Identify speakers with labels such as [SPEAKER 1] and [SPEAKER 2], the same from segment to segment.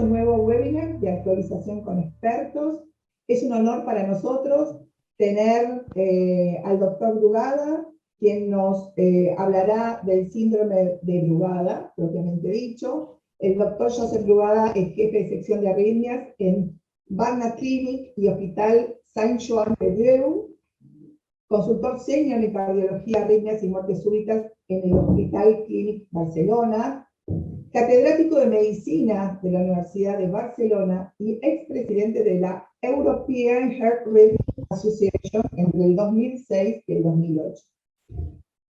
[SPEAKER 1] un nuevo webinar de actualización con expertos. Es un honor para nosotros tener al doctor Brugada, quien nos hablará del síndrome de Brugada, propiamente dicho. El doctor Joseph Brugada es jefe de sección de arritmias en Barnard Clinic y Hospital Saint-Joan-de-Dieu, consultor senior en cardiología, arritmias y muertes súbitas en el Hospital Clínic Barcelona, catedrático de medicina de la Universidad de Barcelona y expresidente de la European Heart Rhythm Association entre el 2006 y el 2008.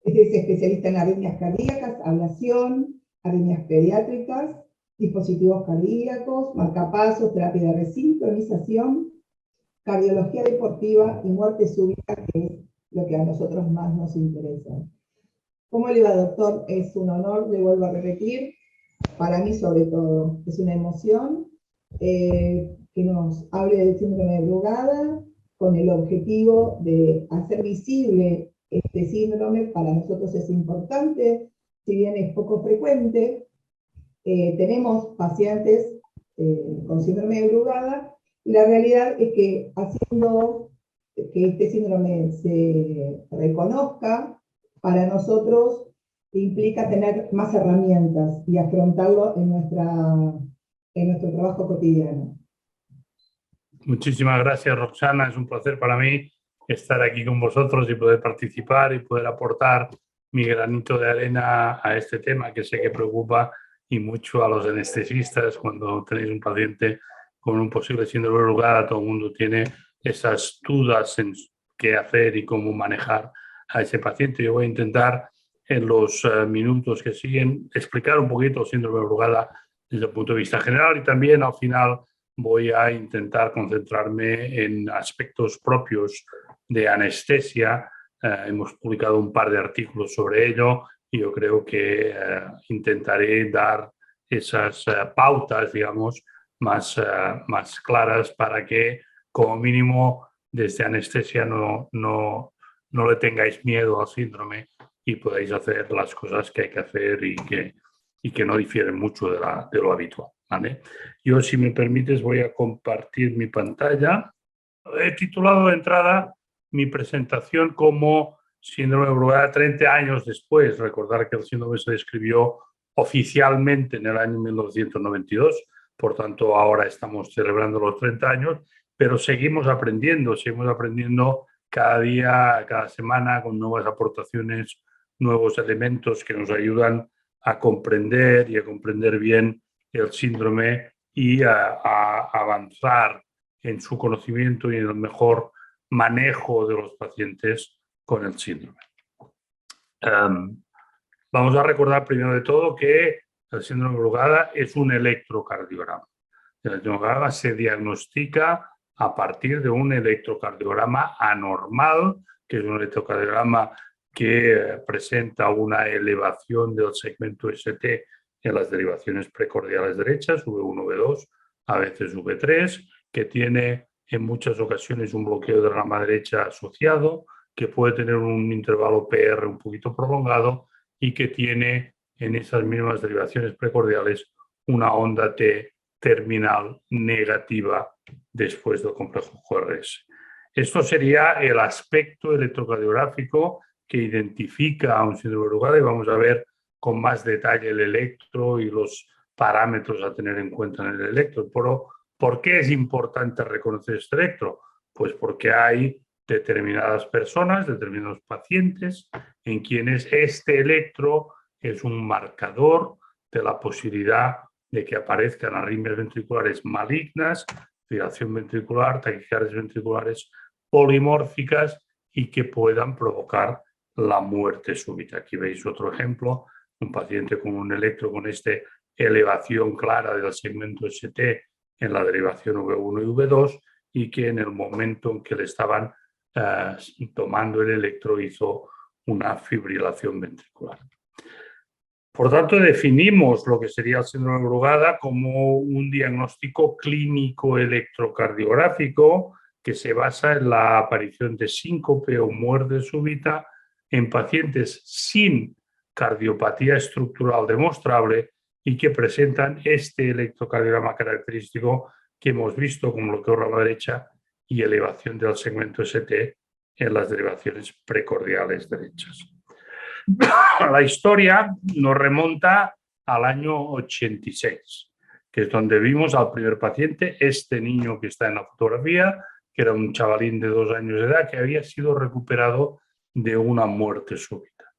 [SPEAKER 1] Es especialista en arritmias cardíacas, ablación, arritmias pediátricas, dispositivos cardíacos, marcapasos, terapia de resincronización, cardiología deportiva y muerte súbita, que es lo que a nosotros más nos interesa. ¿Cómo le va, doctor? Es un honor, le vuelvo a repetir, para mí sobre todo. Es una emoción que nos hable del síndrome de Brugada, con el objetivo de hacer visible este síndrome. Para nosotros es importante, si bien es poco frecuente. Tenemos pacientes con síndrome de Brugada, y la realidad es que haciendo que este síndrome se reconozca, para nosotros implica tener más herramientas y afrontarlo en nuestro trabajo cotidiano.
[SPEAKER 2] Muchísimas gracias, Roxana. Es un placer para mí estar aquí con vosotros y poder participar y poder aportar mi granito de arena a este tema que sé que preocupa y mucho a los anestesistas. Cuando tenéis un paciente con un posible síndrome de Brugada, todo el mundo tiene esas dudas en qué hacer y cómo manejar a ese paciente. Yo voy a intentar en los minutos que siguen explicar un poquito el síndrome de Brugada desde el punto de vista general, y también al final voy a intentar concentrarme en aspectos propios de anestesia. Hemos publicado un par de artículos sobre ello y yo creo que intentaré dar esas pautas, digamos, más claras para que, como mínimo, desde anestesia no le tengáis miedo al síndrome y podáis hacer las cosas que hay que hacer y que no difieren mucho de lo habitual, ¿vale? Yo, si me permites, voy a compartir mi pantalla. He titulado de entrada mi presentación como síndrome de Brugada 30 años después. Recordar que el síndrome se describió oficialmente en el año 1992, por tanto ahora estamos celebrando los 30 años, pero seguimos aprendiendo cada día, cada semana, con nuevas aportaciones, nuevos elementos que nos ayudan a comprender y a comprender bien el síndrome y a avanzar en su conocimiento y en el mejor manejo de los pacientes con el síndrome. Vamos a recordar primero de todo que el síndrome de Brugada es un electrocardiograma. El electrocardiograma se diagnostica a partir de un electrocardiograma anormal, que es un electrocardiograma que presenta una elevación del segmento ST en las derivaciones precordiales derechas, V1, V2, a veces V3, que tiene en muchas ocasiones un bloqueo de rama derecha asociado, que puede tener un intervalo PR un poquito prolongado y que tiene en esas mismas derivaciones precordiales una onda T terminal negativa después del complejo QRS. Esto sería el aspecto electrocardiográfico que identifica a un síndrome de Brugada, y vamos a ver con más detalle el electro y los parámetros a tener en cuenta en el electro. Pero, ¿por qué es importante reconocer este electro? Pues porque hay determinadas personas, determinados pacientes, en quienes este electro es un marcador de la posibilidad de que aparezcan arritmias ventriculares malignas, fibrilación ventricular, taquicardias ventriculares polimórficas y que puedan provocar la muerte súbita. Aquí veis otro ejemplo, un paciente con un electro con esta elevación clara del segmento ST en la derivación V1 y V2, y que en el momento en que le estaban tomando el electro hizo una fibrilación ventricular. Por tanto, definimos lo que sería el síndrome de Brugada como un diagnóstico clínico electrocardiográfico que se basa en la aparición de síncope o muerte súbita en pacientes sin cardiopatía estructural demostrable y que presentan este electrocardiograma característico que hemos visto como bloqueo rama derecha y elevación del segmento ST en las derivaciones precordiales derechas. La historia nos remonta al año 86, que es donde vimos al primer paciente, este niño que está en la fotografía, que era un chavalín de 2 años de edad que había sido recuperado de una muerte súbita.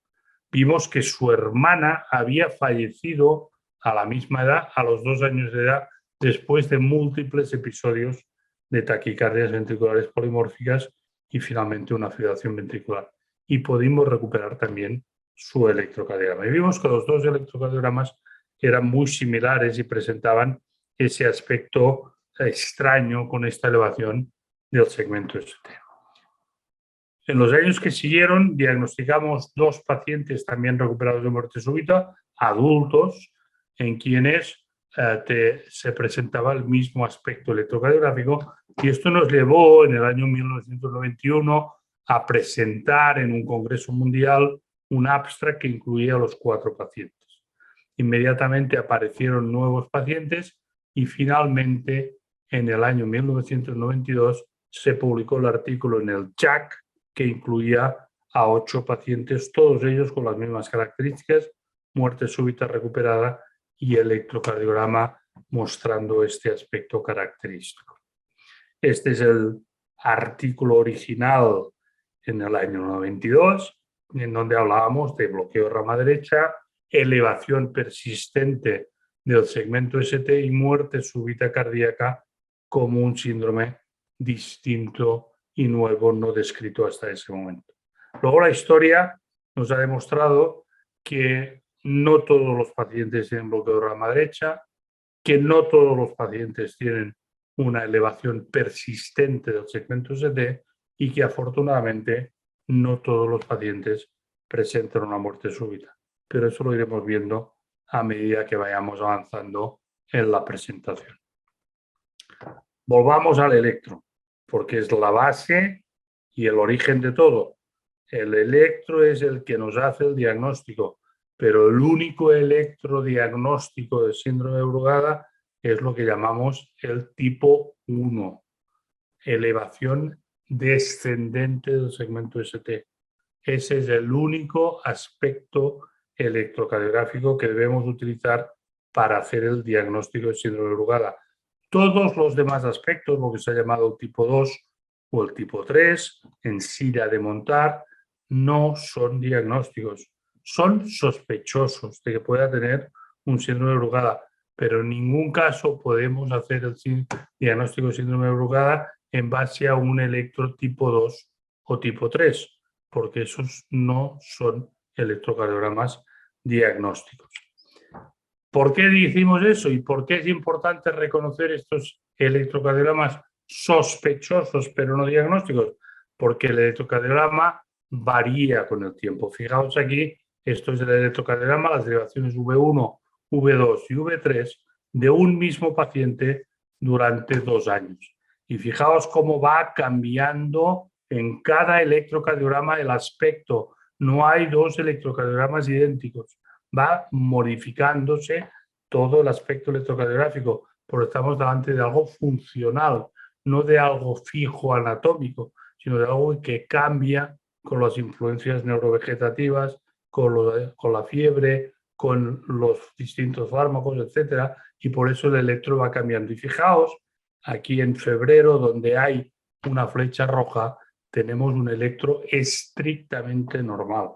[SPEAKER 2] Vimos que su hermana había fallecido a la misma edad, a los 2 años de edad, después de múltiples episodios de taquicardias ventriculares polimórficas y finalmente una fibrilación ventricular. Y pudimos recuperar también su electrocardiograma. Y vimos que los 2 electrocardiogramas eran muy similares y presentaban ese aspecto extraño con esta elevación del segmento ST. En los años que siguieron diagnosticamos 2 pacientes también recuperados de muerte súbita, adultos, en quienes se presentaba el mismo aspecto electrocardiográfico, y esto nos llevó en el año 1991 a presentar en un congreso mundial un abstract que incluía a los 4 pacientes. Inmediatamente aparecieron nuevos pacientes y finalmente en el año 1992 se publicó el artículo en el JACC que incluía a 8 pacientes, todos ellos con las mismas características, muerte súbita recuperada y electrocardiograma mostrando este aspecto característico. Este es el artículo original en el año 92, en donde hablábamos de bloqueo de rama derecha, elevación persistente del segmento ST y muerte súbita cardíaca como un síndrome distinto y nuevo no descrito hasta ese momento. Luego la historia nos ha demostrado que no todos los pacientes tienen bloqueo de rama derecha, que no todos los pacientes tienen una elevación persistente del segmento ST y que afortunadamente no todos los pacientes presentan una muerte súbita. Pero eso lo iremos viendo a medida que vayamos avanzando en la presentación. Volvamos al electro, porque es la base y el origen de todo. El electro es el que nos hace el diagnóstico, pero el único electrodiagnóstico de síndrome de Brugada es lo que llamamos el tipo 1, elevación descendente del segmento ST. Ese es el único aspecto electrocardiográfico que debemos utilizar para hacer el diagnóstico de síndrome de Brugada. Todos los demás aspectos, lo que se ha llamado tipo 2 o el tipo 3, en silla de montar, no son diagnósticos. Son sospechosos de que pueda tener un síndrome de Brugada, pero en ningún caso podemos hacer el diagnóstico de síndrome de Brugada en base a un electro tipo 2 o tipo 3, porque esos no son electrocardiogramas diagnósticos. ¿Por qué decimos eso y por qué es importante reconocer estos electrocardiogramas sospechosos pero no diagnósticos? Porque el electrocardiograma varía con el tiempo. Fijaos aquí, esto es el electrocardiograma, las derivaciones V1, V2 y V3 de un mismo paciente durante 2 años. Y fijaos cómo va cambiando en cada electrocardiograma el aspecto. No hay 2 electrocardiogramas idénticos. Va modificándose todo el aspecto electrocardiográfico, porque estamos delante de algo funcional, no de algo fijo anatómico, sino de algo que cambia con las influencias neurovegetativas, con la fiebre, con los distintos fármacos, etcétera, y por eso el electro va cambiando. Y fijaos, aquí en febrero, donde hay una flecha roja, tenemos un electro estrictamente normal.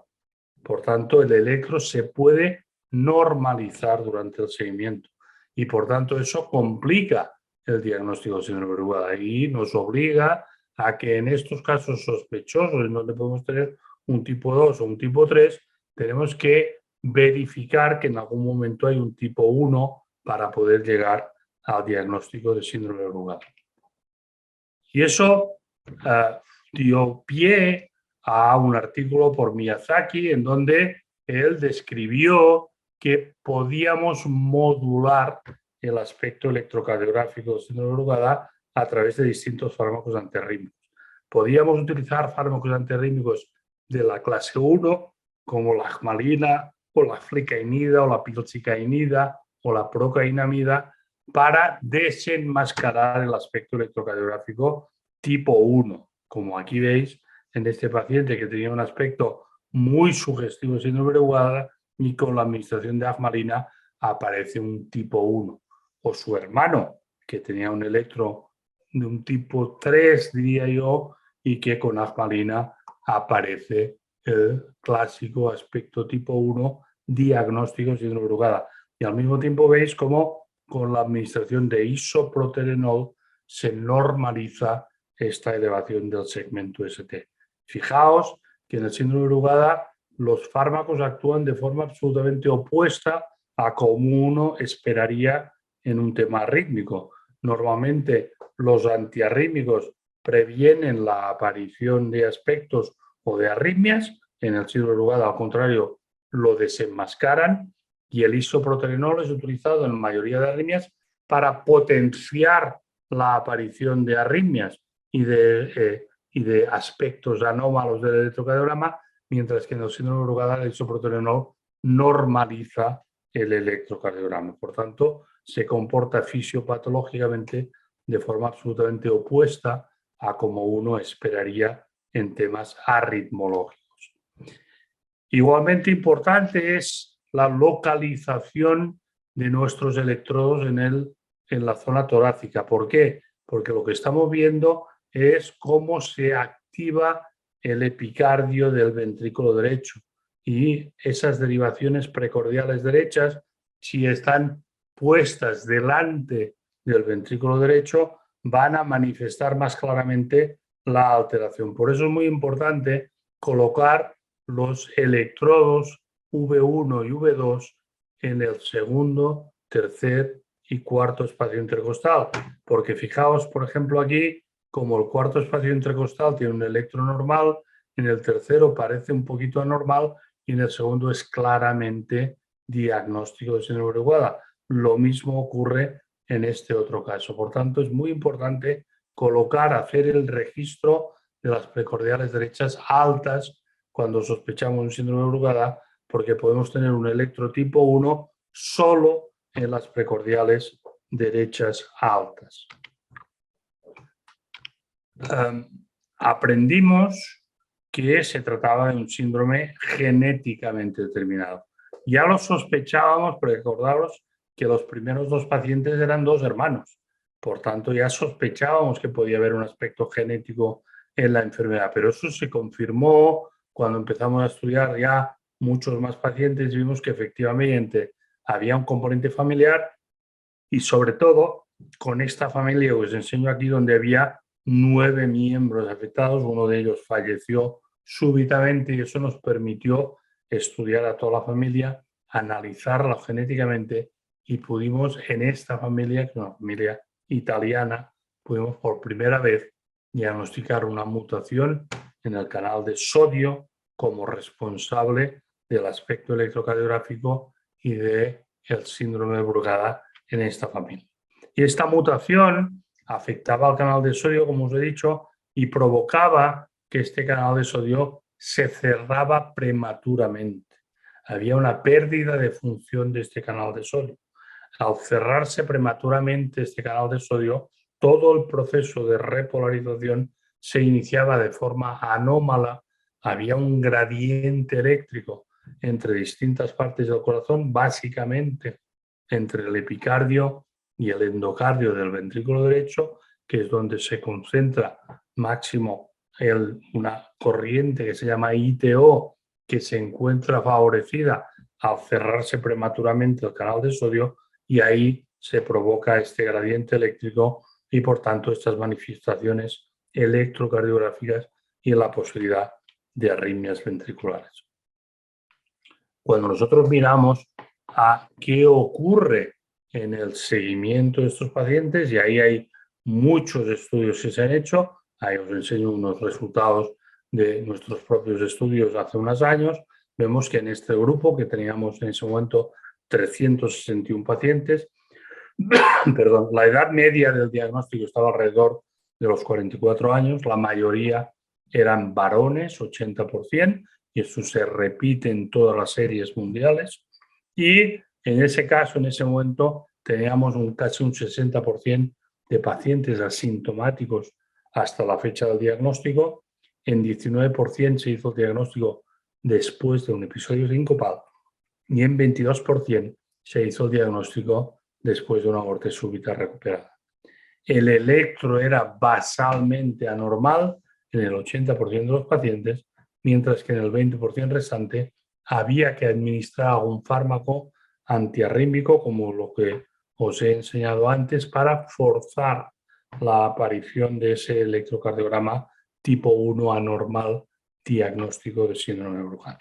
[SPEAKER 2] Por tanto, el electro se puede normalizar durante el seguimiento y por tanto eso complica el diagnóstico de síndrome de Brugada y nos obliga a que en estos casos sospechosos en donde podemos tener un tipo 2 o un tipo 3, tenemos que verificar que en algún momento hay un tipo 1 para poder llegar al diagnóstico de síndrome de Brugada. Y eso dio pie a un artículo por Miyazaki en donde él describió que podíamos modular el aspecto electrocardiográfico del síndrome de Brugada a través de distintos fármacos antirrítmicos. Podíamos utilizar fármacos antirrítmicos de la clase 1 como la agmalina o la flecainida o la pilcicainida o la procainamida para desenmascarar el aspecto electrocardiográfico tipo 1, como aquí veis en este paciente que tenía un aspecto muy sugestivo de síndrome de Brugada y con la administración de agmalina aparece un tipo 1. O su hermano, que tenía un electro de un tipo 3, diría yo, y que con agmalina aparece el clásico aspecto tipo 1, diagnóstico de síndrome de Brugada. Y al mismo tiempo veis cómo con la administración de isoproterenol se normaliza esta elevación del segmento ST. Fijaos que en el síndrome de Brugada los fármacos actúan de forma absolutamente opuesta a como uno esperaría en un tema arrítmico. Normalmente los antiarrítmicos previenen la aparición de aspectos o de arritmias. En el síndrome de Brugada, al contrario, lo desenmascaran, y el isoproterenol es utilizado en la mayoría de arritmias para potenciar la aparición de arritmias y de aspectos anómalos del electrocardiograma, mientras que en el síndrome de Brugada el isoproterenol normaliza el electrocardiograma. Por tanto, se comporta fisiopatológicamente de forma absolutamente opuesta a como uno esperaría en temas arritmológicos. Igualmente importante es la localización de nuestros electrodos en la zona torácica. ¿Por qué? Porque lo que estamos viendo es cómo se activa el epicardio del ventrículo derecho, y esas derivaciones precordiales derechas, si están puestas delante del ventrículo derecho, van a manifestar más claramente la alteración. Por eso es muy importante colocar los electrodos V1 y V2 en el segundo, tercer y cuarto espacio intercostal, porque fijaos, por ejemplo, aquí, como el cuarto espacio intercostal tiene un electro normal, en el tercero parece un poquito anormal y en el segundo es claramente diagnóstico de síndrome de Brugada. Lo mismo ocurre en este otro caso. Por tanto, es muy importante hacer el registro de las precordiales derechas altas cuando sospechamos un síndrome de Brugada, porque podemos tener un electrotipo 1 solo en las precordiales derechas altas. Aprendimos que se trataba de un síndrome genéticamente determinado. Ya lo sospechábamos, pero recordaros que los primeros dos pacientes eran dos hermanos. Por tanto, ya sospechábamos que podía haber un aspecto genético en la enfermedad, pero eso se confirmó cuando empezamos a estudiar ya muchos más pacientes y vimos que efectivamente había un componente familiar, y sobre todo con esta familia que os enseño aquí, donde había 9 miembros afectados, uno de ellos falleció súbitamente, y eso nos permitió estudiar a toda la familia, analizarla genéticamente, y pudimos en esta familia, que es una familia italiana, pudimos por primera vez diagnosticar una mutación en el canal de sodio como responsable del aspecto electrocardiográfico y del síndrome de Brugada en esta familia. Y esta mutación afectaba al canal de sodio, como os he dicho, y provocaba que este canal de sodio se cerraba prematuramente. Había una pérdida de función de este canal de sodio. Al cerrarse prematuramente este canal de sodio, todo el proceso de repolarización se iniciaba de forma anómala. Había un gradiente eléctrico entre distintas partes del corazón, básicamente entre el epicardio y el endocardio del ventrículo derecho, que es donde se concentra máximo una corriente que se llama ITO, que se encuentra favorecida al cerrarse prematuramente el canal de sodio, y ahí se provoca este gradiente eléctrico y por tanto estas manifestaciones electrocardiográficas y la posibilidad de arritmias ventriculares. Cuando nosotros miramos a qué ocurre en el seguimiento de estos pacientes, y ahí hay muchos estudios que se han hecho, ahí os enseño unos resultados de nuestros propios estudios hace unos años, vemos que en este grupo, que teníamos en ese momento 361 pacientes, perdón, la edad media del diagnóstico estaba alrededor de los 44 años, la mayoría eran varones, 80%, y eso se repite en todas las series mundiales, y En ese caso, en ese momento, teníamos casi un 60% de pacientes asintomáticos hasta la fecha del diagnóstico. En 19% se hizo el diagnóstico después de un episodio sincopal y en 22% se hizo el diagnóstico después de una muerte súbita recuperada. El electro era basalmente anormal en el 80% de los pacientes, mientras que en el 20% restante había que administrar algún fármaco antiarrítmico, como lo que os he enseñado antes, para forzar la aparición de ese electrocardiograma tipo 1 anormal diagnóstico de síndrome de Brugal.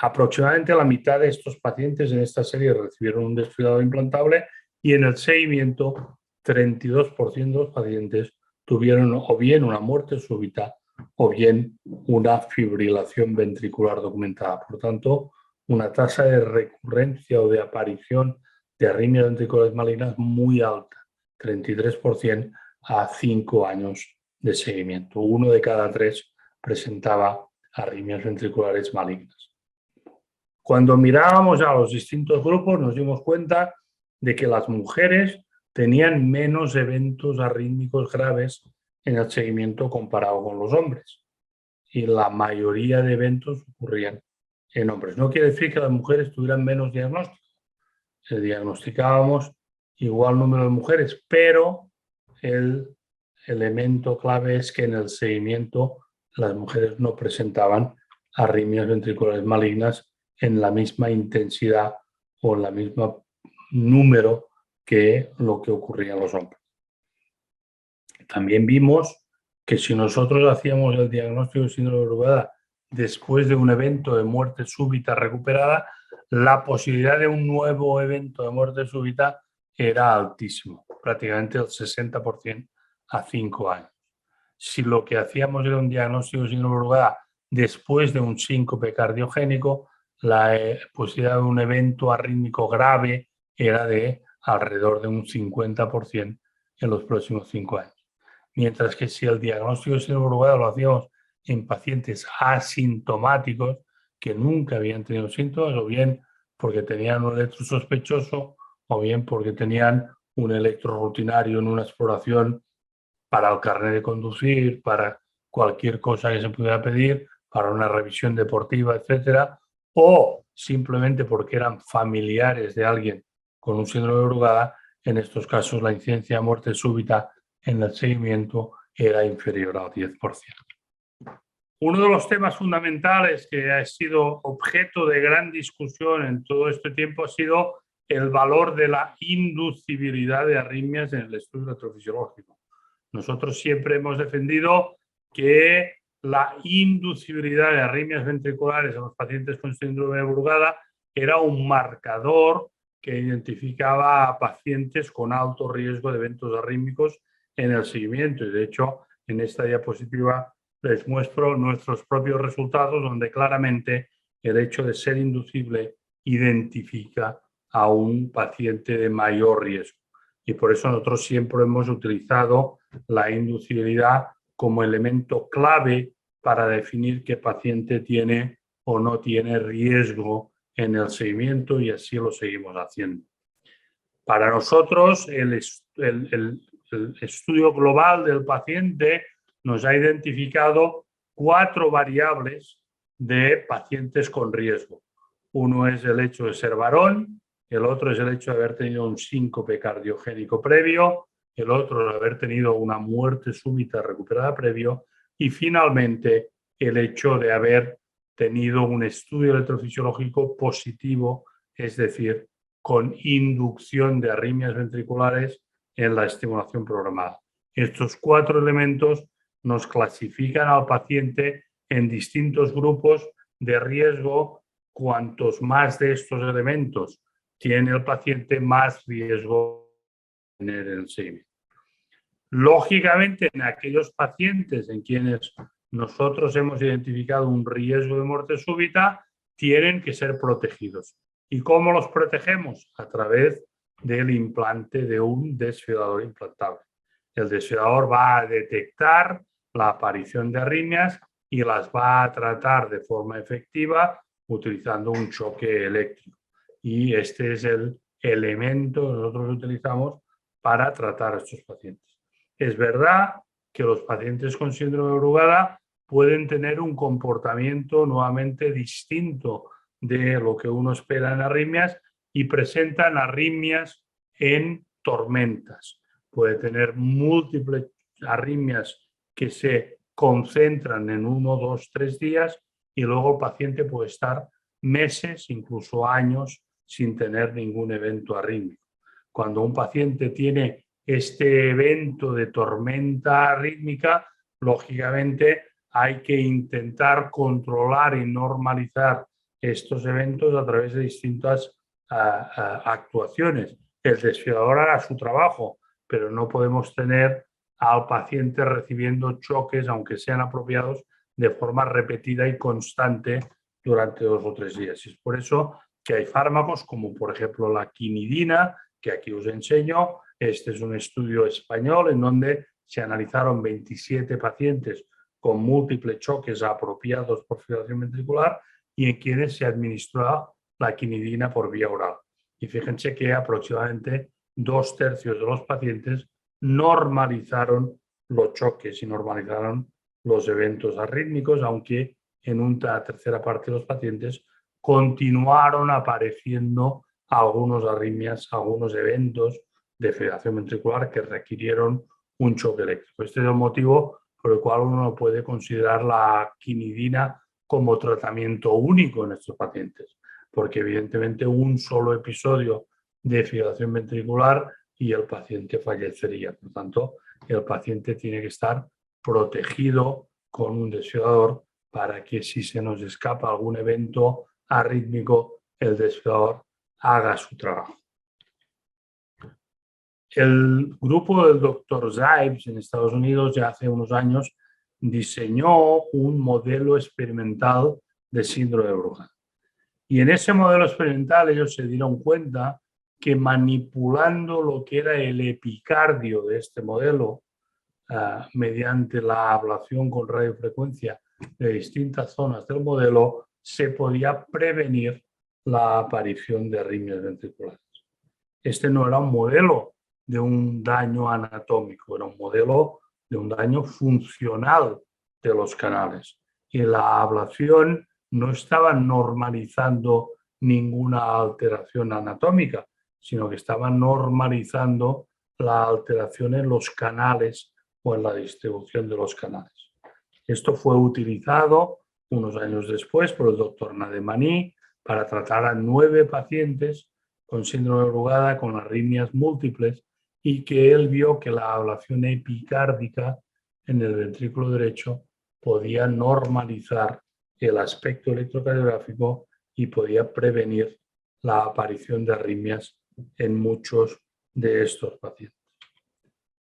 [SPEAKER 2] Aproximadamente la mitad de estos pacientes en esta serie recibieron un desfibrilo implantable y en el seguimiento 32% de los pacientes tuvieron o bien una muerte súbita o bien una fibrilación ventricular documentada. Por tanto, una tasa de recurrencia o de aparición de arritmias ventriculares malignas muy alta, 33% a 5 años de seguimiento. 1 de cada 3 presentaba arritmias ventriculares malignas. Cuando mirábamos a los distintos grupos nos dimos cuenta de que las mujeres tenían menos eventos arrítmicos graves en el seguimiento comparado con los hombres. Y la mayoría de eventos ocurrían en hombres. No quiere decir que las mujeres tuvieran menos diagnósticos. Se diagnosticábamos igual número de mujeres, pero el elemento clave es que en el seguimiento las mujeres no presentaban arritmias ventriculares malignas en la misma intensidad o en la misma número que lo que ocurría en los hombres. También vimos que si nosotros hacíamos el diagnóstico de síndrome de Brugal después de un evento de muerte súbita recuperada, la posibilidad de un nuevo evento de muerte súbita era altísimo, prácticamente el 60% a 5 años. Si lo que hacíamos era un diagnóstico de síndrome de Brugal después de un síncope cardiogénico, la posibilidad de un evento arrítmico grave era de alrededor de un 50% en los próximos 5 años. Mientras que si el diagnóstico de síndrome de Brugal lo hacíamos en pacientes asintomáticos que nunca habían tenido síntomas, o bien porque tenían un electro sospechoso, o bien porque tenían un electro rutinario en una exploración para el carnet de conducir, para cualquier cosa que se pudiera pedir, para una revisión deportiva, etcétera, o simplemente porque eran familiares de alguien con un síndrome de Brugada. En estos casos la incidencia de muerte súbita en el seguimiento era inferior al 10%. Uno de los temas fundamentales que ha sido objeto de gran discusión en todo este tiempo ha sido el valor de la inducibilidad de arritmias en el estudio electrofisiológico. Nosotros siempre hemos defendido que la inducibilidad de arritmias ventriculares en los pacientes con síndrome de Brugada era un marcador que identificaba a pacientes con alto riesgo de eventos arrítmicos en el seguimiento. Y de hecho, en esta diapositiva les muestro nuestros propios resultados, donde claramente el hecho de ser inducible identifica a un paciente de mayor riesgo. Y por eso nosotros siempre hemos utilizado la inducibilidad como elemento clave para definir qué paciente tiene o no tiene riesgo en el seguimiento, y así lo seguimos haciendo. Para nosotros, el estudio global del paciente nos ha identificado 4 variables de pacientes con riesgo. Uno es el hecho de ser varón, el otro es el hecho de haber tenido un síncope cardiogénico previo, el otro de haber tenido una muerte súbita recuperada previo, y finalmente el hecho de haber tenido un estudio electrofisiológico positivo, es decir, con inducción de arritmias ventriculares en la estimulación programada. Estos 4 elementos nos clasifican al paciente en distintos grupos de riesgo. Cuantos más de estos elementos tiene el paciente, más riesgo de tener el seguimiento. Lógicamente, en aquellos pacientes en quienes nosotros hemos identificado un riesgo de muerte súbita, tienen que ser protegidos. ¿Y cómo los protegemos? A través del implante de un desfibrilador implantable. El desfibrilador va a detectar la aparición de arritmias y las va a tratar de forma efectiva utilizando un choque eléctrico. Y este es el elemento que nosotros utilizamos para tratar a estos pacientes. Es verdad que los pacientes con síndrome de Brugada pueden tener un comportamiento nuevamente distinto de lo que uno espera en arritmias y presentan arritmias en tormentas. Puede tener múltiples arritmias que se concentran en 1, 2, 3 días y luego el paciente puede estar meses, incluso años, sin tener ningún evento arrítmico. Cuando un paciente tiene este evento de tormenta arrítmica, lógicamente hay que intentar controlar y normalizar estos eventos a través de distintas actuaciones. El desfibrilador hará su trabajo, pero no podemos tener al paciente recibiendo choques, aunque sean apropiados, de forma repetida y constante durante 2 o 3 días. Y es por eso que hay fármacos como por ejemplo la quinidina, que aquí os enseño. Este es un estudio español en donde se analizaron 27 pacientes con múltiples choques apropiados por fibrilación ventricular y en quienes se administró la quinidina por vía oral. Y fíjense que aproximadamente 2/3 de los pacientes normalizaron los choques y normalizaron los eventos arrítmicos, aunque en una tercera parte de los pacientes continuaron apareciendo algunos arritmias, algunos eventos de fibrilación ventricular que requirieron un choque eléctrico. Este es el motivo por el cual uno no puede considerar la quinidina como tratamiento único en estos pacientes, porque evidentemente un solo episodio de fibrilación ventricular y el paciente fallecería. Por tanto, el paciente tiene que estar protegido con un desfibrilador para que si se nos escapa algún evento arrítmico, el desfibrilador haga su trabajo. El grupo del Dr. Zipes en Estados Unidos ya hace unos años diseñó un modelo experimental de síndrome de Brugada. Y en ese modelo experimental ellos se dieron cuenta que manipulando lo que era el epicardio de este modelo, mediante la ablación con radiofrecuencia de distintas zonas del modelo, se podía prevenir la aparición de arritmias ventriculares. Este no era un modelo de un daño anatómico, era un modelo de un daño funcional de los canales. Y la ablación no estaba normalizando ninguna alteración anatómica, sino que estaba normalizando la alteración en los canales o en la distribución de los canales. Esto fue utilizado unos años después por el doctor Nademany para tratar a 9 pacientes con síndrome de Brugada con arritmias múltiples y que él vio que la ablación epicárdica en el ventrículo derecho podía normalizar el aspecto electrocardiográfico y podía prevenir la aparición de arritmias en muchos de estos pacientes.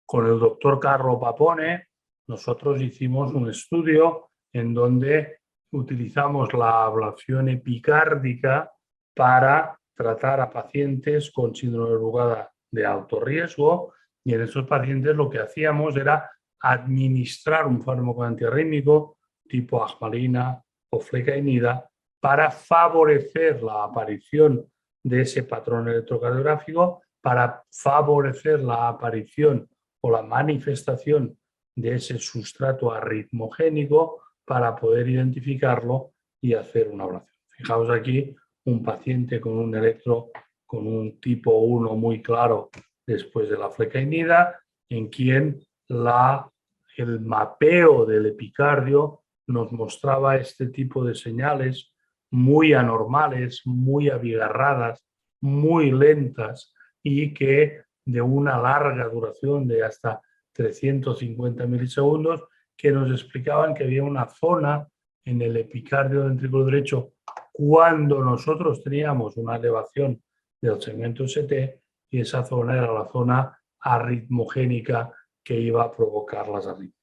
[SPEAKER 2] Con el doctor Carlo Papone, nosotros hicimos un estudio en donde utilizamos la ablación epicárdica para tratar a pacientes con síndrome de Brugada de alto riesgo, y en esos pacientes lo que hacíamos era administrar un fármaco antiarrítmico tipo asmalina o flecainida para favorecer la aparición de ese patrón electrocardiográfico, para favorecer la aparición o la manifestación de ese sustrato arritmogénico para poder identificarlo y hacer una ablación. Fijaos aquí un paciente con un electro con un tipo 1 muy claro después de la flecainida, en quien el mapeo del epicardio nos mostraba este tipo de señales muy anormales, muy abigarradas, muy lentas y que de una larga duración de hasta 350 milisegundos, que nos explicaban que había una zona en el epicardio del ventrículo derecho cuando nosotros teníamos una elevación del segmento ST, y esa zona era la zona arritmogénica que iba a provocar las arritmias.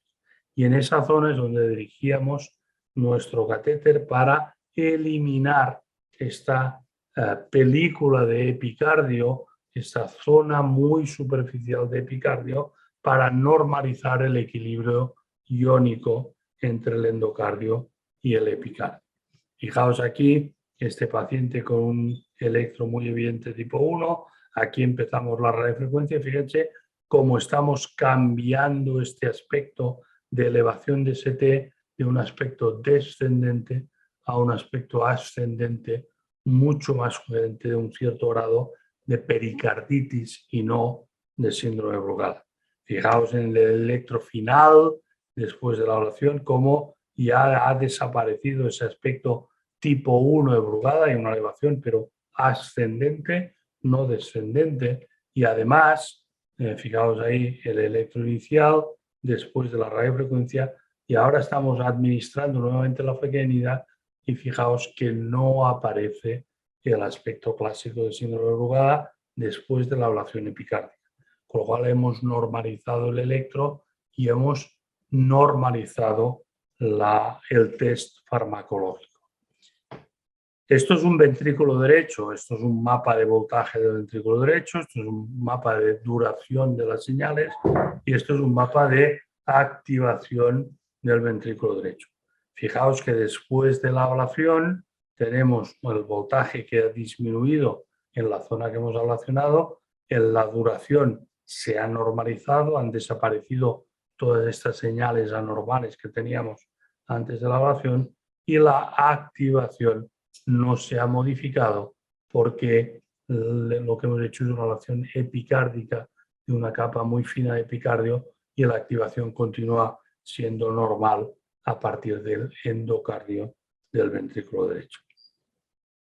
[SPEAKER 2] Y en esa zona es donde dirigíamos nuestro catéter para eliminar esta película de epicardio, esta zona muy superficial de epicardio, para normalizar el equilibrio iónico entre el endocardio y el epicardio. Fijaos aquí este paciente con un electro muy evidente tipo 1. Aquí empezamos la radiofrecuencia. Fíjense cómo estamos cambiando este aspecto de elevación de ST de un aspecto descendente a un aspecto ascendente, mucho más coherente, de un cierto grado de pericarditis y no de síndrome de Brugada. Fijaos en el electro final, después de la ablación, cómo ya ha desaparecido ese aspecto tipo 1 de Brugada y una elevación, pero ascendente, no descendente. Y además, fijaos ahí el electro inicial, después de la radiofrecuencia, y ahora estamos administrando nuevamente la flequenida y fijaos que no aparece el aspecto clásico de síndrome de Brugada después de la ablación epicárdica. Con lo cual hemos normalizado el electro y hemos normalizado el test farmacológico. Esto es un ventrículo derecho, esto es un mapa de voltaje del ventrículo derecho, esto es un mapa de duración de las señales y esto es un mapa de activación del ventrículo derecho. Fijaos que después de la ablación tenemos el voltaje que ha disminuido en la zona que hemos ablacionado, en la duración se ha normalizado, han desaparecido todas estas señales anormales que teníamos antes de la ablación y la activación no se ha modificado porque lo que hemos hecho es una ablación epicárdica de una capa muy fina de epicardio y la activación continúa siendo normal a partir del endocardio del ventrículo derecho.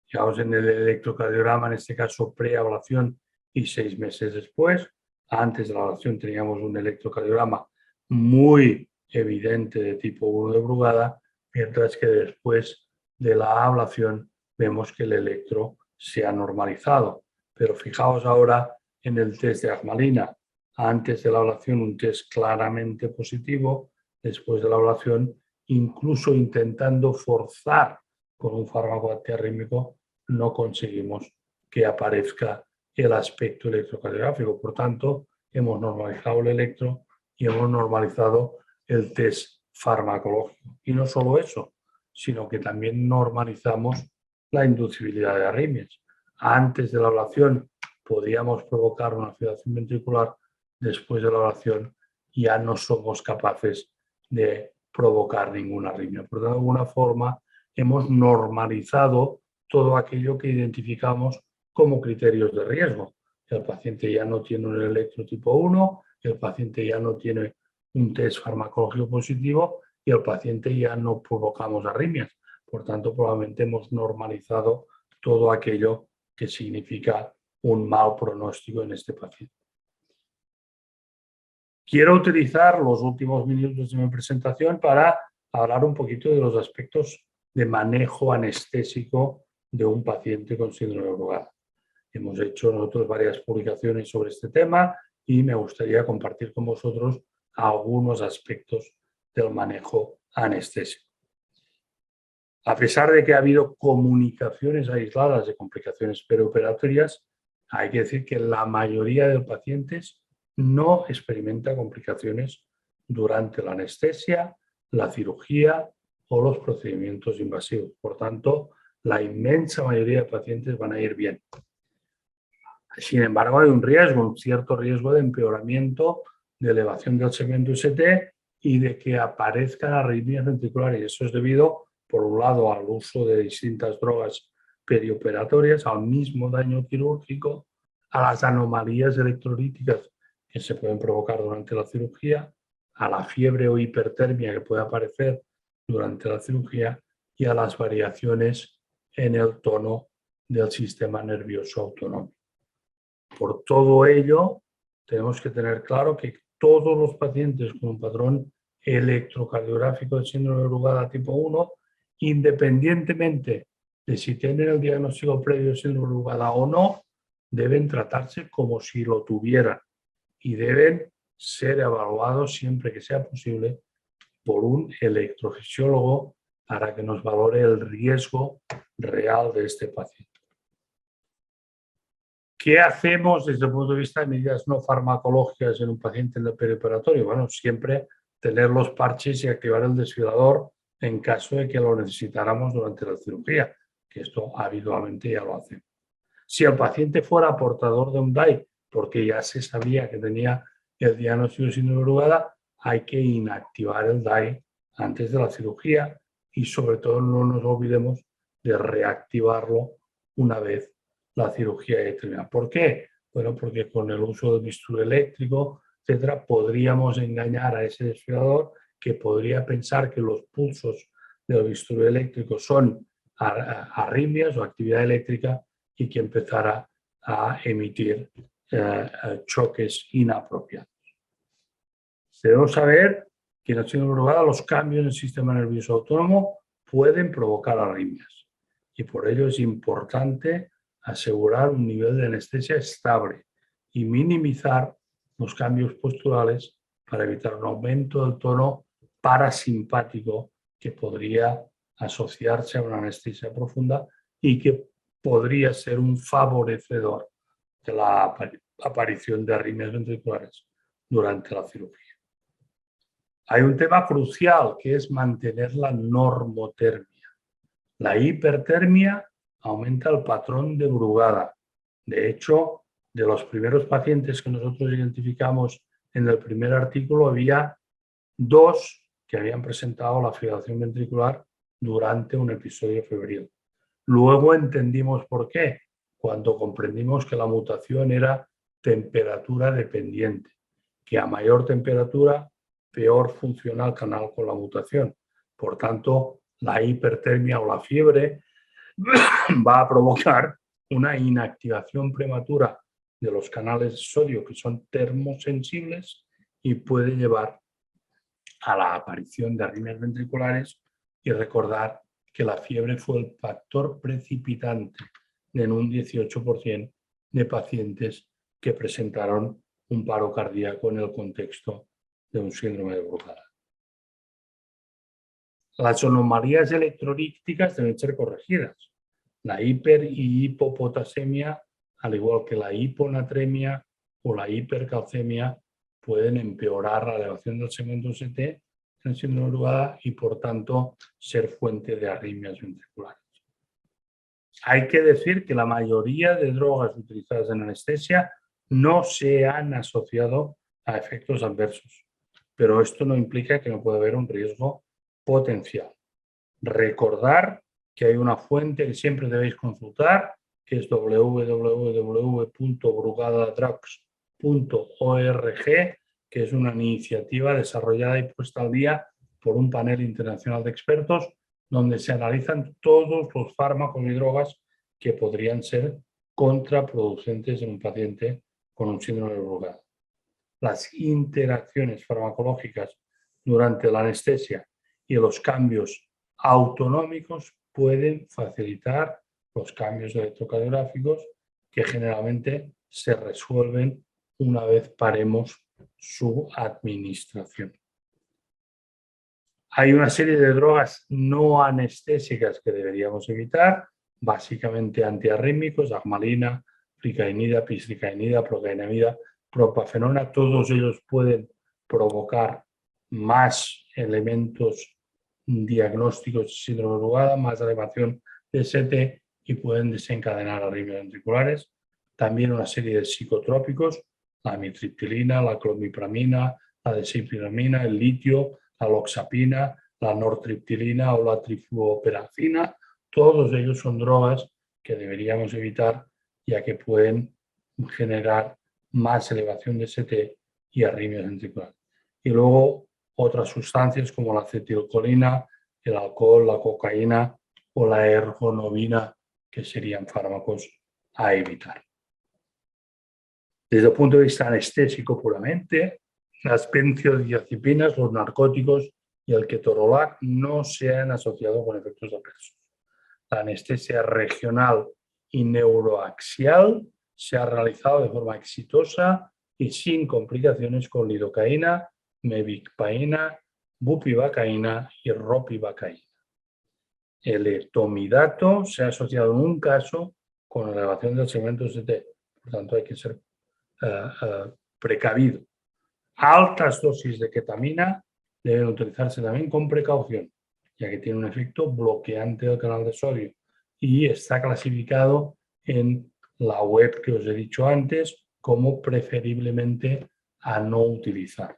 [SPEAKER 2] Fijaos en el electrocardiograma, en este caso preablación y 6 meses después. Antes de la ablación teníamos un electrocardiograma muy evidente de tipo 1 de Brugada, mientras que después de la ablación vemos que el electro se ha normalizado. Pero fijaos ahora en el test de Agmalina. Antes de la ablación un test claramente positivo, después de la ablación incluso intentando forzar con un fármaco antiarrítmico no conseguimos que aparezca el aspecto electrocardiográfico. Por tanto, hemos normalizado el electro y hemos normalizado el test farmacológico. Y no solo eso, sino que también normalizamos la inducibilidad de arritmias. Antes de la ablación podíamos provocar una fibrilación ventricular, después de la ablación ya no somos capaces de provocar ninguna arritmia. Por de alguna forma hemos normalizado todo aquello que identificamos como criterios de riesgo. El paciente ya no tiene un electro tipo 1, el paciente ya no tiene un test farmacológico positivo y el paciente ya no provocamos arritmias. Por tanto, probablemente hemos normalizado todo aquello que significa un mal pronóstico en este paciente. Quiero utilizar los últimos minutos de mi presentación para hablar un poquito de los aspectos de manejo anestésico de un paciente con síndrome de Brugada. Hemos hecho nosotros varias publicaciones sobre este tema y me gustaría compartir con vosotros algunos aspectos del manejo anestésico. A pesar de que ha habido comunicaciones aisladas de complicaciones perioperatorias, hay que decir que la mayoría de pacientes no experimenta complicaciones durante la anestesia, la cirugía o los procedimientos invasivos. Por tanto, la inmensa mayoría de pacientes van a ir bien. Sin embargo, hay un riesgo, un cierto riesgo de empeoramiento, de elevación del segmento ST y de que aparezcan arritmias ventriculares. Eso es debido, por un lado, al uso de distintas drogas perioperatorias, al mismo daño quirúrgico, a las anomalías electrolíticas que se pueden provocar durante la cirugía, a la fiebre o hipertermia que puede aparecer durante la cirugía y a las variaciones en el tono del sistema nervioso autonómico. Por todo ello, tenemos que tener claro que todos los pacientes con un patrón electrocardiográfico de síndrome de Brugada tipo 1, independientemente de si tienen el diagnóstico previo de síndrome de Brugada o no, deben tratarse como si lo tuvieran y deben ser evaluados siempre que sea posible por un electrofisiólogo para que nos valore el riesgo real de este paciente. ¿Qué hacemos desde el punto de vista de medidas no farmacológicas en un paciente en el perioperatorio? Bueno, siempre tener los parches y activar el desfibrilador en caso de que lo necesitáramos durante la cirugía, que esto habitualmente ya lo hacemos. Si el paciente fuera portador de un DAI, porque ya se sabía que tenía el diagnóstico de síndrome de Brugada, hay que inactivar el DAI antes de la cirugía y sobre todo no nos olvidemos de reactivarlo una vez la cirugía haya terminado. ¿Por qué? Bueno, porque con el uso del bisturí eléctrico, etcétera, podríamos engañar a ese desfibrilador que podría pensar que los pulsos del bisturí eléctrico son arritmias o actividad eléctrica y que empezara a emitir choques inapropiados. Debemos saber que en el síndrome de Brugada los cambios en el sistema nervioso autónomo pueden provocar arritmias y por ello es importante asegurar un nivel de anestesia estable y minimizar los cambios posturales para evitar un aumento del tono parasimpático que podría asociarse a una anestesia profunda y que podría ser un favorecedor de la aparición de arritmias ventriculares durante la cirugía. Hay un tema crucial que es mantener la normotermia. La hipertermia aumenta el patrón de Brugada. De hecho, de los primeros pacientes que nosotros identificamos en el primer artículo, había 2 que habían presentado la fibrilación ventricular durante un episodio febril. Luego entendimos por qué, cuando comprendimos que la mutación era temperatura dependiente, que a mayor temperatura, peor funciona el canal con la mutación. Por tanto, la hipertermia o la fiebre va a provocar una inactivación prematura de los canales de sodio que son termosensibles y puede llevar a la aparición de arritmias ventriculares y recordar que la fiebre fue el factor precipitante en un 18% de pacientes que presentaron un paro cardíaco en el contexto de un síndrome de Brugada. Las anomalías electrolíticas deben ser corregidas. La hiper y hipopotasemia, al igual que la hiponatremia o la hipercalcemia, pueden empeorar la elevación del segmento ST en el síndrome de Brugada y, por tanto, ser fuente de arritmias ventriculares. Hay que decir que la mayoría de drogas utilizadas en anestesia no se han asociado a efectos adversos, pero esto no implica que no pueda haber un riesgo potencial. Recordar que hay una fuente que siempre debéis consultar, que es www.brugadadrugs.org, que es una iniciativa desarrollada y puesta al día por un panel internacional de expertos, donde se analizan todos los fármacos y drogas que podrían ser contraproducentes en un paciente con un síndrome de Brugada. Las interacciones farmacológicas durante la anestesia y los cambios autonómicos pueden facilitar los cambios electrocardiográficos que generalmente se resuelven una vez paremos su administración. Hay una serie de drogas no anestésicas que deberíamos evitar, básicamente antiarrítmicos, agmalina, fricainida, pisricainida, procainamida, propafenona. Todos ellos pueden provocar más elementos diagnósticos de síndrome de Brugada, más elevación de ST y pueden desencadenar arritmias ventriculares. También una serie de psicotrópicos, la amitriptilina, la clomipramina, la desipramina, el litio, la loxapina, la nortriptilina o la trifluoperacina. Todos ellos son drogas que deberíamos evitar ya que pueden generar más elevación de ST y arritmias ventriculares. Y luego otras sustancias como la acetilcolina, el alcohol, la cocaína o la ergonovina, que serían fármacos a evitar. Desde el punto de vista anestésico puramente, las benzodiazepinas, los narcóticos y el ketorolac no se han asociado con efectos adversos. La anestesia regional y neuroaxial se ha realizado de forma exitosa y sin complicaciones con lidocaína, mebipaína, bupivacaína y ropivacaína. El etomidato se ha asociado en un caso con elevación del segmento ST, por tanto hay que ser precavido. Altas dosis de ketamina deben utilizarse también con precaución, ya que tiene un efecto bloqueante del canal de sodio. y está clasificado en la web que os he dicho antes como preferiblemente a no utilizar.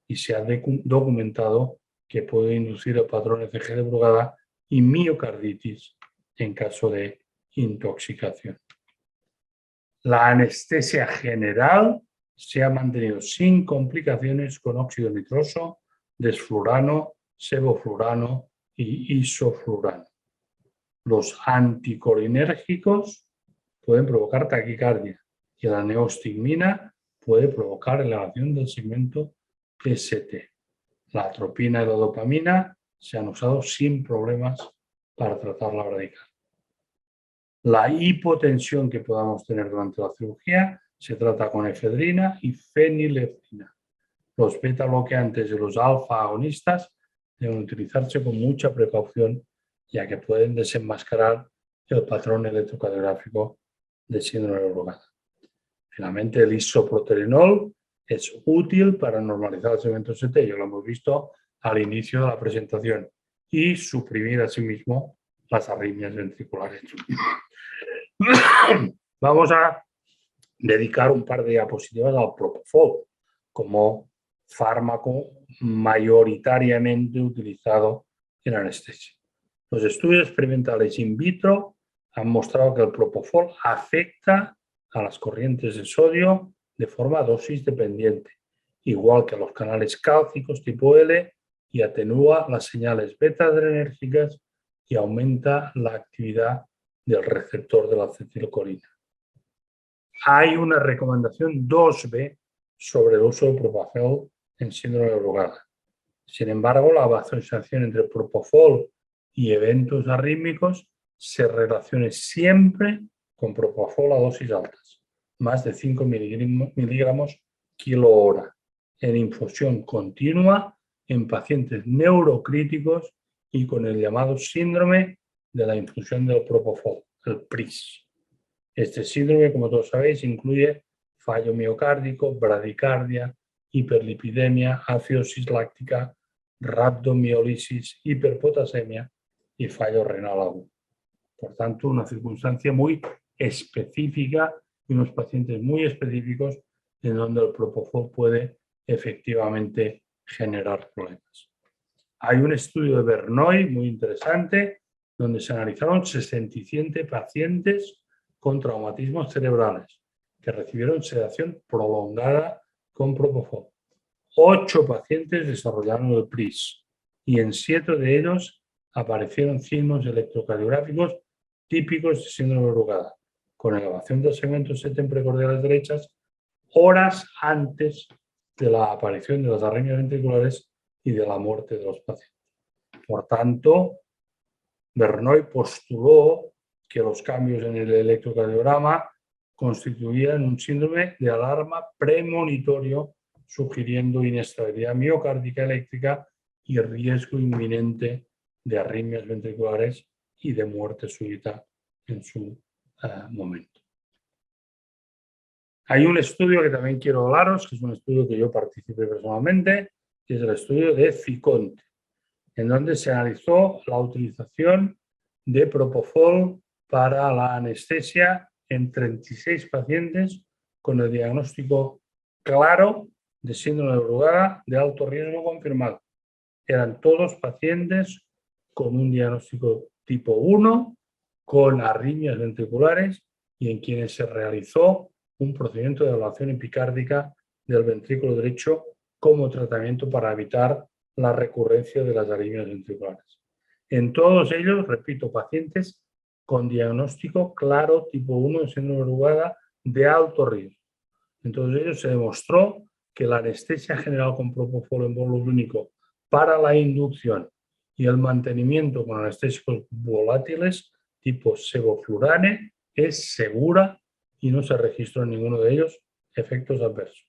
[SPEAKER 2] Y se ha documentado que puede inducir el patrón ECG de Brugada y miocarditis en caso de intoxicación. La anestesia general se ha mantenido sin complicaciones con óxido nitroso, desflurano, sevoflurano y isoflurano. Los anticolinérgicos pueden provocar taquicardia y la neostigmina puede provocar elevación del segmento ST. La atropina y la dopamina se han usado sin problemas para tratar la bradicardia. La hipotensión que podamos tener durante la cirugía se trata con efedrina y fenilefrina. Los beta bloqueantes y los alfa agonistas deben utilizarse con mucha precaución, ya que pueden desenmascarar el patrón electrocardiográfico de síndrome de Brugada. Finalmente, el isoproterenol es útil para normalizar el segmento ST, ya lo hemos visto al inicio de la presentación, y suprimir asimismo las arritmias ventriculares. Vamos a dedicar un par de diapositivas al propofol como fármaco mayoritariamente utilizado en anestesia. Los estudios experimentales in vitro han mostrado que el propofol afecta a las corrientes de sodio de forma dosis dependiente, igual que a los canales cálcicos tipo L, y atenúa las señales beta adrenérgicas y aumenta la actividad del receptor de la acetilcolina. Hay una recomendación 2B sobre el uso del propofol en síndrome de Brugada. Sin embargo, la asociación entre propofol y eventos arrítmicos se relaciona siempre con propofol a dosis altas, más de 5 miligramos kilo hora, en infusión continua en pacientes neurocríticos y con el llamado síndrome de la infusión del propofol, el PRIS. Este síndrome, como todos sabéis, incluye fallo miocárdico, bradicardia, hiperlipidemia, acidosis láctica, rabdomiólisis, hiperpotasemia y fallo renal agudo. Por tanto, una circunstancia muy específica y unos pacientes muy específicos en donde el propofol puede efectivamente generar problemas. Hay un estudio de Bernoy muy interesante donde se analizaron 67 pacientes con traumatismos cerebrales que recibieron sedación prolongada con propofol. 8 pacientes desarrollaron el PRIS y en 7 de ellos aparecieron signos electrocardiográficos típicos de síndrome de Brugada, con elevación del segmento ST en precordiales derechas horas antes de la aparición de las arritmias ventriculares y de la muerte de los pacientes. Por tanto, Bernoy postuló que los cambios en el electrocardiograma constituían un síndrome de alarma premonitorio, sugiriendo inestabilidad miocárdica eléctrica y riesgo inminente de arritmias ventriculares y de muerte súbita en su momento. Hay un estudio que también quiero hablaros, que es un estudio que yo participé personalmente, que es el estudio de Ficonte, en donde se analizó la utilización de propofol para la anestesia en 36 pacientes con el diagnóstico claro de síndrome de Brugada de alto riesgo confirmado. Eran todos pacientes con un diagnóstico tipo 1, con arritmias ventriculares y en quienes se realizó un procedimiento de evaluación epicárdica del ventrículo derecho como tratamiento para evitar la recurrencia de las arritmias ventriculares. En todos ellos, repito, pacientes con diagnóstico claro tipo 1 de síndrome de Brugada de alto riesgo. En todos ellos se demostró que la anestesia general con propofol en bolo único para la inducción y el mantenimiento con anestésicos volátiles tipo sevoflurane es segura y no se registró en ninguno de ellos efectos adversos.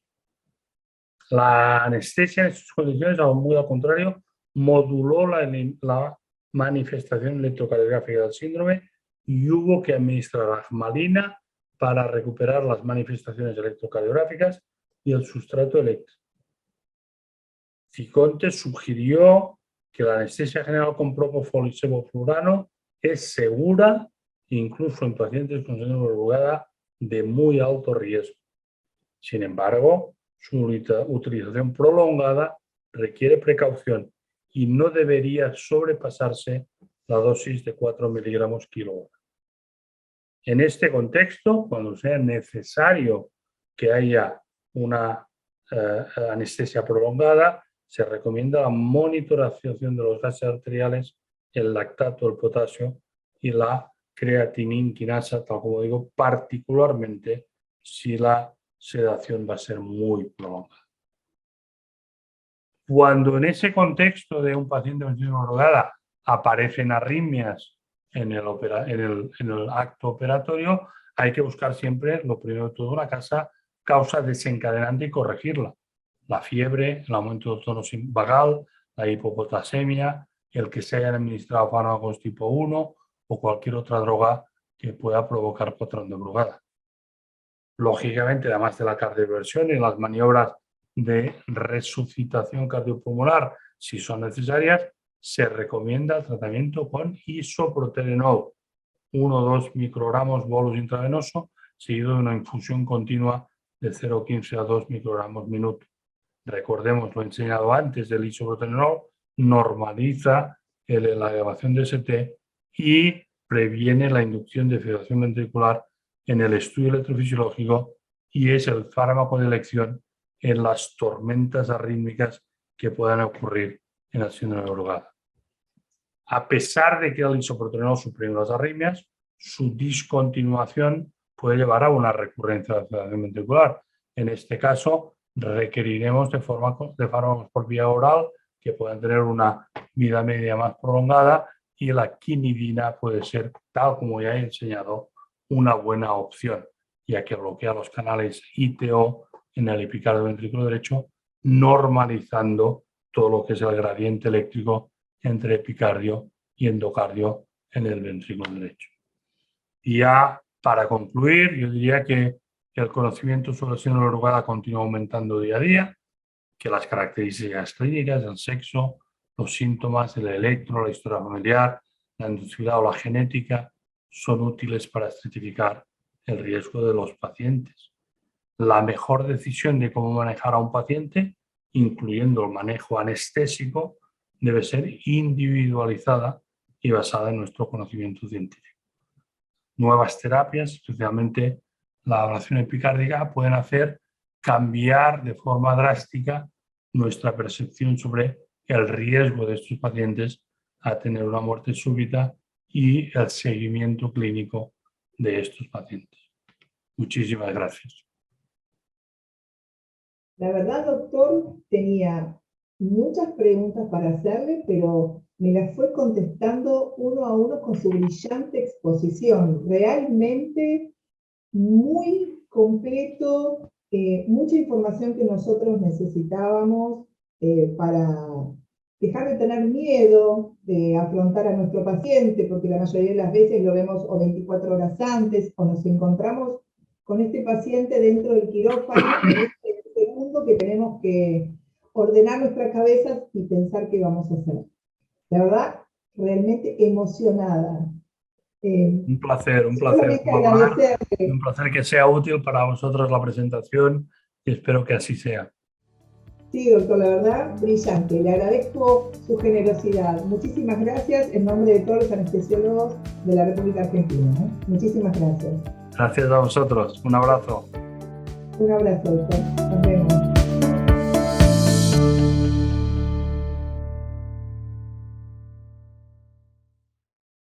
[SPEAKER 2] La anestesia en sus condiciones, muy al contrario, moduló la manifestación electrocardiográfica del síndrome y hubo que administrar agmalina para recuperar las manifestaciones electrocardiográficas y el sustrato eléctrico. Ficonte sugirió que la anestesia general con propofol y sevoflurano es segura incluso en pacientes con síndrome de Brugada de muy alto riesgo. Sin embargo, su utilización prolongada requiere precaución y no debería sobrepasarse la dosis de 4 miligramos kilo. En este contexto, cuando sea necesario que haya una anestesia prolongada, se recomienda la monitorización de los gases arteriales, el lactato, el potasio y la creatinina quinasa, tal como digo, particularmente si la sedación va a ser muy prolongada. Cuando en ese contexto de un paciente con síndrome de Brugada aparecen arritmias en el acto operatorio, hay que buscar siempre, lo primero de todo, una causa desencadenante y corregirla. La fiebre, el aumento del tono vagal, la hipopotasemia, el que se hayan administrado fármacos tipo 1 o cualquier otra droga que pueda provocar patrón de Brugada. Lógicamente, además de la cardioversión y las maniobras de resucitación cardiopulmonar, si son necesarias, se recomienda el tratamiento con isoproterenol, 1 o 2 microgramos bolus intravenoso, seguido de una infusión continua de 0,15 a 2 microgramos minuto. Recordemos lo enseñado antes, del isoproterenol normaliza la elevación de ST y previene la inducción de fibrilación ventricular en el estudio electrofisiológico y es el fármaco de elección en las tormentas arrítmicas que puedan ocurrir en el síndrome de Brugada. A pesar de que el isoproterenol suprime las arritmias, su discontinuación puede llevar a una recurrencia de la fibrilación ventricular. En este caso, requeriremos de fármacos por vía oral que puedan tener una vida media más prolongada y la quinidina puede ser, tal como ya he enseñado, una buena opción, ya que bloquea los canales ITO en el epicardio ventrículo derecho, normalizando todo lo que es el gradiente eléctrico entre epicardio y endocardio en el ventrículo derecho. Y ya para concluir, yo diría que el conocimiento sobre el síndrome de Brugada continúa aumentando día a día, que las características clínicas, el sexo, los síntomas, el electro, la historia familiar, la inducibilidad o la genética son útiles para estratificar el riesgo de los pacientes. La mejor decisión de cómo manejar a un paciente, incluyendo el manejo anestésico, debe ser individualizada y basada en nuestro conocimiento científico. Nuevas terapias, especialmente la ablación epicárdica, pueden hacer cambiar de forma drástica nuestra percepción sobre el riesgo de estos pacientes a tener una muerte súbita y el seguimiento clínico de estos pacientes. Muchísimas gracias.
[SPEAKER 1] La verdad, doctor, tenía muchas preguntas para hacerle, pero me las fue contestando uno a uno con su brillante exposición. Realmente muy completo, mucha información que nosotros necesitábamos para dejar de tener miedo de afrontar a nuestro paciente, porque la mayoría de las veces lo vemos o 24 horas antes, o nos encontramos con este paciente dentro del quirófano, en este segundo que tenemos que ordenar nuestras cabezas y pensar qué vamos a hacer. La verdad, realmente emocionada.
[SPEAKER 2] Un placer. Un placer que sea útil para vosotros la presentación y espero que así sea.
[SPEAKER 1] Sí, doctor, la verdad, brillante. Le agradezco su generosidad. Muchísimas gracias en nombre de todos los anestesiólogos de la República Argentina. Muchísimas gracias.
[SPEAKER 2] Gracias a vosotros. Un abrazo.
[SPEAKER 1] Un abrazo, doctor. Nos vemos.